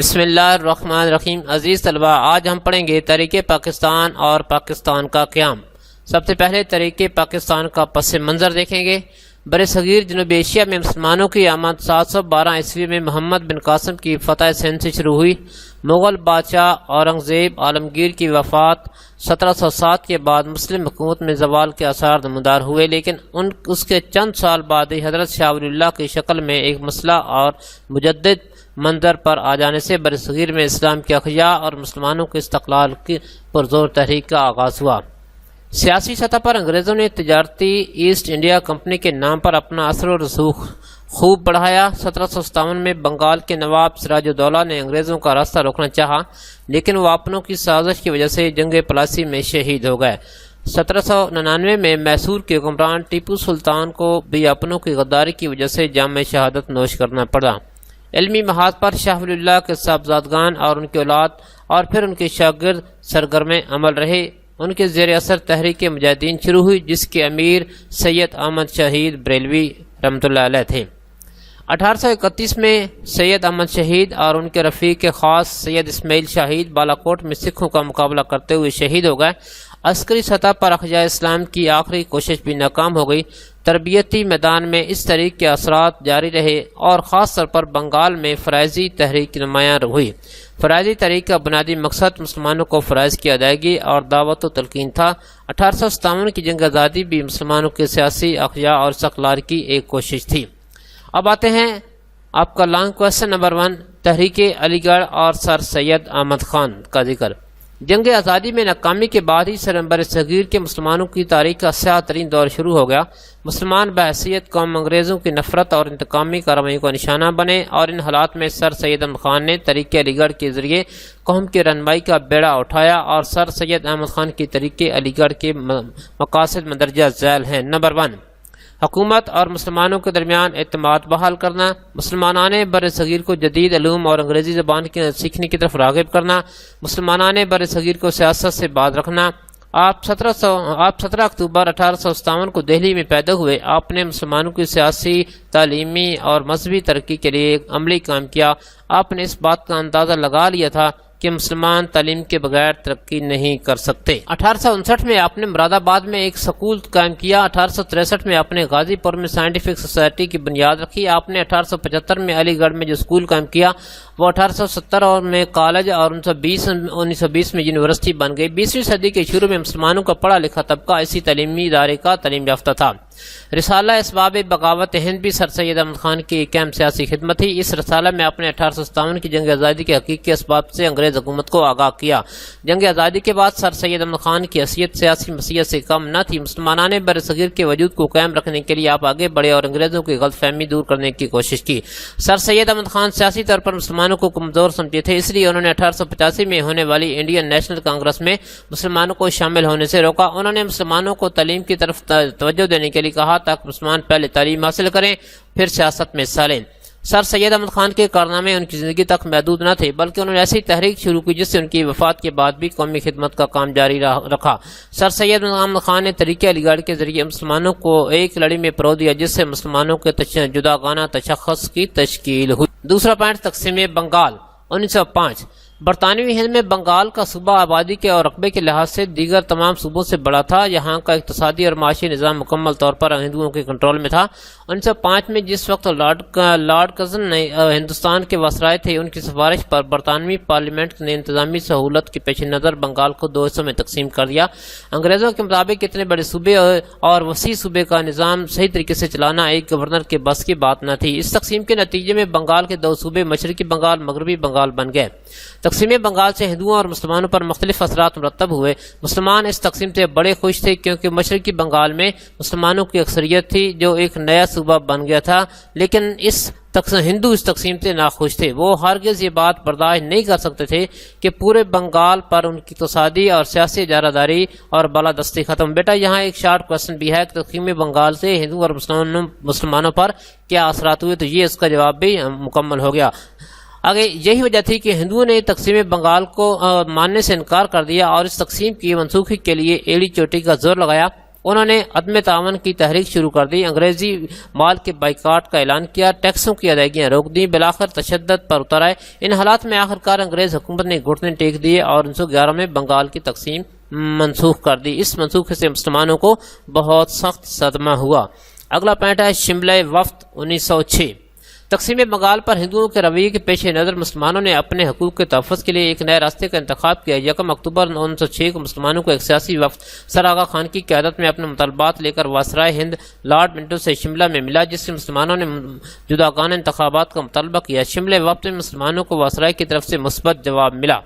بسم اللہ الرحمن الرحیم۔ عزیز طلبہ، آج ہم پڑھیں گے تحریک پاکستان اور پاکستان کا قیام۔ سب سے پہلے تحریک پاکستان کا پس منظر دیکھیں گے۔ برصغیر جنوبی ایشیا میں مسلمانوں کی آمد 712 عیسوی میں محمد بن قاسم کی فتح سندھ سے شروع ہوئی۔ مغل بادشاہ اورنگزیب عالمگیر کی وفات 1707 کے بعد مسلم حکومت میں زوال کے آثار نمودار ہوئے، لیکن اس کے چند سال بعد ہی حضرت شاہ ولی اللہ کی شکل میں ایک مسلح اور مجدد منظر پر آ جانے سے برصغیر میں اسلام کے احیاء اور مسلمانوں کے استقلال کی پرزور تحریک کا آغاز ہوا۔ سیاسی سطح پر انگریزوں نے تجارتی ایسٹ انڈیا کمپنی کے نام پر اپنا اثر و رسوخ خوب بڑھایا۔ 1757 میں بنگال کے نواب سراج الدولہ نے انگریزوں کا راستہ روکنا چاہا، لیکن وہ اپنوں کی سازش کی وجہ سے جنگ پلاسی میں شہید ہو گئے۔ 1799 میں میسور کے حکمران ٹیپو سلطان کو بھی اپنوں کی غداری کی وجہ سے جام شہادت نوش کرنا پڑا۔ علمی محاذ پر شاہ ولی اللہ کے صاحبزادگان اور ان کی اولاد اور پھر ان کے شاگرد سرگرم عمل رہے۔ ان کے زیر اثر تحریک مجاہدین شروع ہوئی، جس کے امیر سید احمد شہید بریلوی رحمۃ اللہ علیہ تھے۔ 1831 میں سید احمد شہید اور ان کے رفیق خاص سید اسماعیل شہید بالاکوٹ میں سکھوں کا مقابلہ کرتے ہوئے شہید ہو گئے۔ عسکری سطح پر احیاء اسلام کی آخری کوشش بھی ناکام ہو گئی۔ تربیتی میدان میں اس تحریک کے اثرات جاری رہے اور خاص طور پر بنگال میں فرائضی تحریک نمایاں ہوئی۔ فرائضی تحریک کا بنیادی مقصد مسلمانوں کو فرائض کی ادائیگی اور دعوت و تلقین تھا۔ 1857 کی جنگ آزادی بھی مسلمانوں کے سیاسی احیاء اور استقلال کی ایک کوشش تھی۔ اب آتے ہیں آپ کا لانگ کویسچن نمبر 1، تحریک علی گڑھ اور سر سید احمد خان کا ذکر۔ جنگ آزادی میں ناکامی کے بعد ہی برصغیر کے مسلمانوں کی تاریخ کا سیاہ ترین دور شروع ہو گیا۔ مسلمان بحیثیت قوم انگریزوں کی نفرت اور انتقامی کارروائیوں کا نشانہ بنے، اور ان حالات میں سر سید احمد خان نے تحریک علی گڑھ کے ذریعے قوم کی رہنمائی کا بیڑا اٹھایا، اور سر سید احمد خان کی تحریک علی گڑھ کے مقاصد مندرجہ ذیل ہیں۔ نمبر 1، حکومت اور مسلمانوں کے درمیان اعتماد بحال کرنا، مسلمانان برصغیر کو جدید علوم اور انگریزی زبان کی سیکھنے کی طرف راغب کرنا، مسلمانان برصغیر کو سیاست سے باز رکھنا۔ آپ 17 اکتوبر 1857 کو دہلی میں پیدا ہوئے۔ آپ نے مسلمانوں کی سیاسی، تعلیمی اور مذہبی ترقی کے لیے ایک عملی کام کیا۔ آپ نے اس بات کا اندازہ لگا لیا تھا کہ مسلمان تعلیم کے بغیر ترقی نہیں کر سکتے۔ 1859 میں آپ نے مراد آباد میں ایک سکول قائم کیا۔ 1863 میں آپ نے غازی پور میں سائنٹیفک سوسائٹی کی بنیاد رکھی۔ آپ نے 1875 میں علی گڑھ میں جو سکول قائم کیا وہ 1870 میں کالج اور 1920 میں یونیورسٹی بن گئی۔ 20ویں صدی کے شروع میں مسلمانوں کا پڑھا لکھا طبقہ اسی تعلیمی ادارے کا تعلیم یافتہ تھا۔ رسالہ اسباب بغاوت ہند بھی سر سید احمد خان کی ایک اہم سیاسی خدمت تھی۔ اس رسالہ میں آپ نے 1857 کی جنگ آزادی کے حقیقی اسباب سے انگریز حکومت کو آگاہ کیا۔ جنگ آزادی کے بعد سر سید احمد خان کی حیثیت سیاسی مسیحیت سے کم نہ تھی۔ مسلمانان برصغیر کے وجود کو قائم رکھنے کے لیے آپ آگے بڑھے اور انگریزوں کی غلط فہمی دور کرنے کی کوشش کی۔ سر سید احمد خان سیاسی طور پر مسلمانوں کو کمزور سمجھتے تھے، اس لیے انہوں نے 1885 میں ہونے والی انڈین نیشنل کانگریس میں مسلمانوں کو شامل ہونے سے روکا۔ انہوں نے مسلمانوں کو تعلیم کی طرف توجہ دینے کے لیے کہا تاکہ مسلمان پہلے تعلیم حاصل کریں پھر سیاست میں حصہ لیں۔ سر سید احمد خان کے کارنامے ان کی زندگی تک محدود نہ تھے، بلکہ انہوں نے ایسی تحریک شروع کی جس سے ان کی وفات کے بعد بھی قومی خدمت کا کام جاری رکھا۔ سر سید احمد خان نے تحریک علی گڑھ کے ذریعے مسلمانوں کو ایک لڑی میں پرو دیا، جس سے مسلمانوں کے جداگانہ تشخص کی تشکیل ہوئی۔ دوسرا پوائنٹ، تقسیم بنگال 1905۔ برطانوی ہند میں بنگال کا صوبہ آبادی کے اور رقبے کے لحاظ سے دیگر تمام صوبوں سے بڑا تھا۔ یہاں کا اقتصادی اور معاشی نظام مکمل طور پر ہندوؤں کے کنٹرول میں تھا۔ 1905 میں جس وقت لارڈ کرزن نے ہندوستان کے وائسرائے تھے، ان کی سفارش پر برطانوی پارلیمنٹ نے انتظامی سہولت کے پیش نظر بنگال کو 2 حصوں میں تقسیم کر دیا۔ انگریزوں کے مطابق اتنے بڑے صوبے اور وسیع صوبے کا نظام صحیح طریقے سے چلانا ایک گورنر کے بس کی بات نہ تھی۔ اس تقسیم کے نتیجے میں بنگال کے 2 صوبے مشرقی بنگال، مغربی بنگال بن گئے۔ تقسیم بنگال سے ہندوؤں اور مسلمانوں پر مختلف اثرات مرتب ہوئے۔ مسلمان اس تقسیم سے بڑے خوش تھے کیونکہ مشرقی بنگال میں مسلمانوں کی اکثریت تھی جو ایک نیا صوبہ بن گیا تھا، لیکن ہندو اس تقسیم سے ناخوش تھے۔ وہ ہرگز یہ بات برداشت نہیں کر سکتے تھے کہ پورے بنگال پر ان کی اقتصادی اور سیاسی اجارہ داری اور بالادستی ختم۔ بیٹا یہاں ایک شارٹ کویسچن بھی ہے کہ تقسیم بنگال سے ہندو اور مسلمانوں پر کیا اثرات ہوئے، تو یہ اس کا جواب بھی مکمل ہو گیا۔ آگے یہی وجہ تھی کہ ہندوؤں نے تقسیم بنگال کو ماننے سے انکار کر دیا اور اس تقسیم کی منسوخی کے لیے ایڑی چوٹی کا زور لگایا۔ انہوں نے عدم تعاون کی تحریک شروع کر دی، انگریزی مال کے بائیکاٹ کا اعلان کیا، ٹیکسوں کی ادائیگیاں روک دیں، بالآخر تشدد پر اتر آئے۔ ان حالات میں آخرکار انگریز حکومت نے گھٹنے ٹیک دیے اور 1911 میں بنگال کی تقسیم منسوخ کر دی۔ اس منسوخی سے مسلمانوں کو بہت سخت صدمہ ہوا۔ اگلا پوائنٹ ہے شملہ وفد 1906۔ تقسیم بنگال پر ہندوؤں کے رویے کے پیش نظر مسلمانوں نے اپنے حقوق کے تحفظ کے لیے ایک نئے راستے کا انتخاب کیا۔ 1 اکتوبر 1906 کو مسلمانوں کو ایک سیاسی وفد سر آغا خان کی قیادت میں اپنے مطالبات لے کر وائسرائے ہند لارڈ منٹو سے شملہ میں ملا، جس سے مسلمانوں نے جداگانہ انتخابات کا مطالبہ کیا۔ شملہ وفد میں مسلمانوں کو وائسرائے کی طرف سے مثبت جواب ملا۔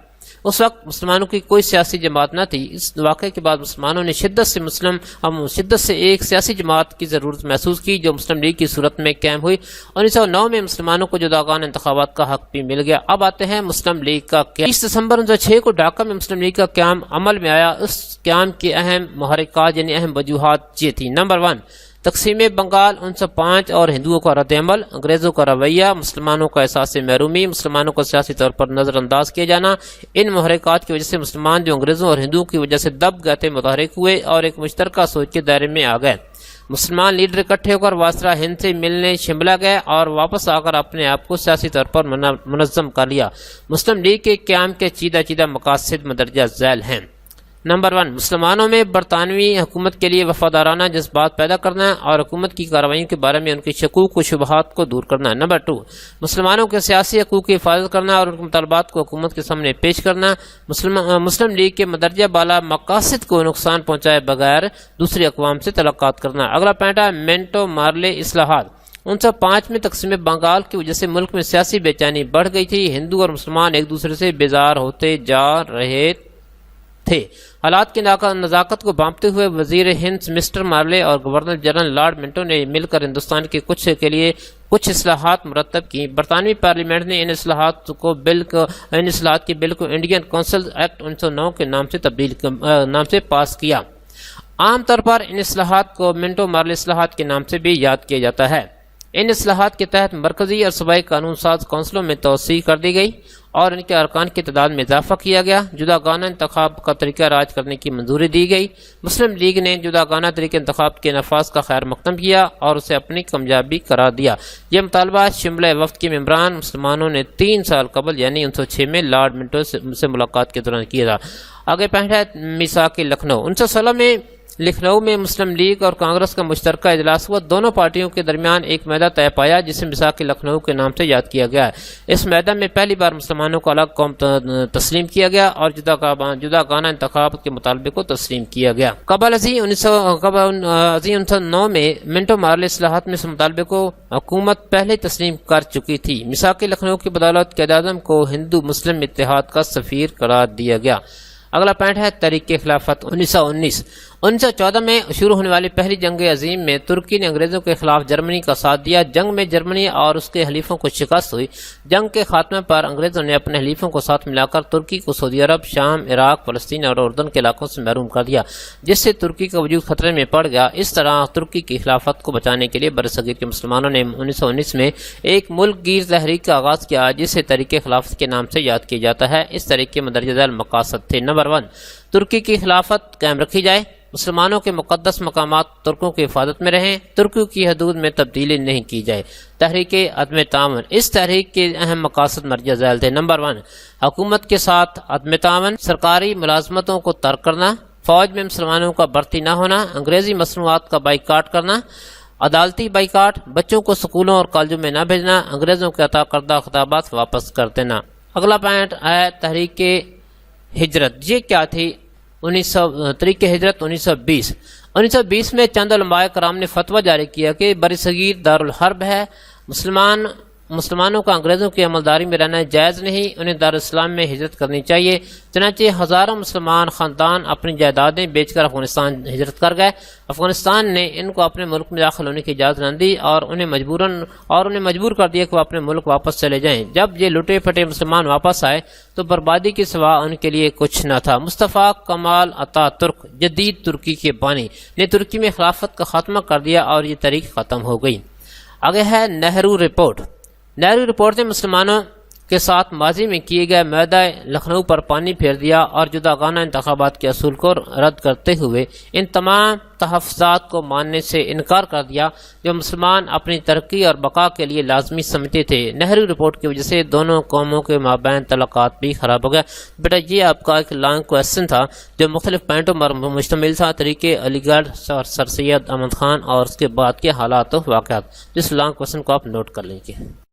اس وقت مسلمانوں کی کوئی سیاسی جماعت نہ تھی۔ اس واقعے کے بعد مسلمانوں نے شدت سے ایک سیاسی جماعت کی ضرورت محسوس کی جو مسلم لیگ کی صورت میں قائم ہوئی۔ 1909 میں مسلمانوں کو جداگانہ انتخابات کا حق بھی مل گیا۔ اب آتے ہیں مسلم لیگ کا قیام۔ 30 دسمبر 1906 کو ڈھاکہ میں مسلم لیگ کا قیام عمل میں آیا۔ اس قیام کی اہم محرکات یعنی اہم وجوہات یہ تھی: نمبر 1، تقسیم بنگال 1905 اور ہندوؤں کا رد عمل، انگریزوں کا رویہ، مسلمانوں کا احساس محرومی، مسلمانوں کو سیاسی طور پر نظر انداز کیے جانا۔ ان محرکات کی وجہ سے مسلمان جو انگریزوں اور ہندوؤں کی وجہ سے دب گئے تھے متحرک ہوئے اور ایک مشترکہ سوچ کے دائرے میں آ گئے۔ مسلمان لیڈر اکٹھے ہو کر وائسرائے ہند سے ملنے شملہ گئے اور واپس آ کر اپنے آپ کو سیاسی طور پر منظم کر لیا۔ مسلم لیگ کے قیام کے چیدہ مقاصد مندرجہ ذیل ہیں۔ نمبر 1، مسلمانوں میں برطانوی حکومت کے لیے وفادارانہ جذبات پیدا کرنا اور حکومت کی کارروائیوں کے بارے میں ان کی شکوک و شبہات کو دور کرنا۔ نمبر 2، مسلمانوں کے سیاسی حقوق کی حفاظت کرنا اور ان کے مطالبات کو حکومت کے سامنے پیش کرنا۔ مسلم لیگ کے مندرجہ بالا مقاصد کو نقصان پہنچائے بغیر دوسری اقوام سے تعلقات کرنا۔ اگلا پوائنٹ ہے منٹو مارلے اصلاحات۔ 1905 میں تقسیم بنگال کی وجہ سے ملک میں سیاسی بے چینی بڑھ گئی تھی۔ ہندو اور مسلمان ایک دوسرے سے بیزار ہوتے جا رہے تھے۔ حالات کی نزاکت کو بھانپتے ہوئے وزیر ہند مسٹر مارلے اور گورنر جنرل لارڈ منٹو نے مل کر ہندوستان کے کچھ اصلاحات مرتب کی۔ برطانوی پارلیمنٹ نے ان اصلاحات کے بل کو انڈین کونسل ایکٹ 1909 کے نام سے پاس کیا۔ عام طور پر ان اصلاحات کو منٹو مارلے اصلاحات کے نام سے بھی یاد کیا جاتا ہے۔ ان اصلاحات کے تحت مرکزی اور صوبائی قانون ساز کونسلوں میں توسیع کر دی گئی اور ان کے ارکان کی تعداد میں اضافہ کیا گیا۔ جداگانہ انتخاب کا طریقہ راج کرنے کی منظوری دی گئی۔ مسلم لیگ نے جداگانہ طریقہ انتخاب کے نفاذ کا خیر مقدم کیا اور اسے اپنی کامیابی قرار دیا۔ یہ مطالبہ شملہ وفد کے ممبران مسلمانوں نے 3 سال قبل یعنی 1906 میں لارڈ منٹو سے ملاقات کے دوران کیا تھا۔ آگے پوائنٹ ہے میثاق لکھنؤ۔ 1916 میں لکھنؤ میں مسلم لیگ اور کانگریس کا مشترکہ اجلاس ہوا۔ دونوں پارٹیوں کے درمیان ایک معاہدہ طے پایا جسے میثاق لکھنؤ کے نام سے یاد کیا گیا ہے۔ اس معاہدے میں پہلی بار مسلمانوں کو الگ قوم تسلیم کیا گیا اور جداگانہ انتخاب کے مطالبے کو تسلیم کیا گیا۔ قبل ازیں 1909 میں منٹو مارلے اصلاحات میں اس مطالبے کو حکومت پہلے تسلیم کر چکی تھی۔ میثاق لکھنؤ کی بدولت قائد اعظم کو ہندو مسلم اتحاد کا سفیر قرار دیا گیا۔ اگلا پوائنٹ ہے تحریک خلافت 1919۔ 1914 میں شروع ہونے والی پہلی جنگ عظیم میں ترکی نے انگریزوں کے خلاف جرمنی کا ساتھ دیا۔ جنگ میں جرمنی اور اس کے حلیفوں کو شکست ہوئی۔ جنگ کے خاتمے پر انگریزوں نے اپنے حلیفوں کو ساتھ ملا کر ترکی کو سعودی عرب، شام، عراق، فلسطین اور اردن کے علاقوں سے محروم کر دیا، جس سے ترکی کا وجود خطرے میں پڑ گیا۔ اس طرح ترکی کی خلافت کو بچانے کے لیے برصغیر کے مسلمانوں نے 1919 میں ایک ملک گیر تحریک کا آغاز کیا جسے تحریک خلافت کے نام سے یاد کیا جاتا ہے۔ اس تحریک کے مندرجہ ذیل مقاصد تھے: نمبر 1، ترکی کی خلافت قائم رکھی جائے، مسلمانوں کے مقدس مقامات ترکوں کی حفاظت میں رہیں، ترکیوں کی حدود میں تبدیلی نہیں کی جائے۔ تحریک عدم تعاون۔ اس تحریک کے اہم مقاصد مندرجہ ذیل تھے: نمبر 1، حکومت کے ساتھ عدم تعاون، سرکاری ملازمتوں کو ترک کرنا، فوج میں مسلمانوں کا بھرتی نہ ہونا، انگریزی مصنوعات کا بائیکاٹ کرنا، عدالتی بائیکاٹ، بچوں کو سکولوں اور کالجوں میں نہ بھیجنا، انگریزوں کے عطا کردہ خطابات واپس کر دینا۔ اگلا پوائنٹ ہے تحریک ہجرت۔ یہ کیا تھی؟ تحریک ہجرت 1920 میں چند علماء کرام نے فتویٰ جاری کیا کہ برصغیر دارالحرب ہے، مسلمانوں کا انگریزوں کی عملداری میں رہنا جائز نہیں، انہیں دارالاسلام میں ہجرت کرنی چاہیے۔ چنانچہ ہزاروں مسلمان خاندان اپنی جائیدادیں بیچ کر افغانستان ہجرت کر گئے۔ افغانستان نے ان کو اپنے ملک میں داخل ہونے کی اجازت نہ دی اور انہیں مجبور کر دیا کہ وہ اپنے ملک واپس چلے جائیں۔ جب یہ لٹے پھٹے مسلمان واپس آئے تو بربادی کے سوا ان کے لیے کچھ نہ تھا۔ مصطفیٰ کمال اتا ترک، جدید ترکی کے بانی، نے ترکی میں خلافت کا خاتمہ کر دیا اور یہ تحریک ختم ہو گئی۔ آگے ہے نہرو رپورٹ۔ نہرو رپورٹ نے مسلمانوں کے ساتھ ماضی میں کیے گئے معاہدہ لکھنؤ پر پانی پھیر دیا اور جداگانہ انتخابات کے اصول کو رد کرتے ہوئے ان تمام تحفظات کو ماننے سے انکار کر دیا جو مسلمان اپنی ترقی اور بقا کے لیے لازمی سمجھتے تھے۔ نہرو رپورٹ کی وجہ سے دونوں قوموں کے مابین تعلقات بھی خراب ہو گئے۔ بیٹا یہ آپ کا ایک لانگ کویسچن تھا جو مختلف پوائنٹوں پر مشتمل تھا، طریقے علی گڑھ اور سر سید احمد خان اور اس کے بعد کے حالات و واقعات۔ جس لانگ کویسچن کو آپ نوٹ کر لیجیے۔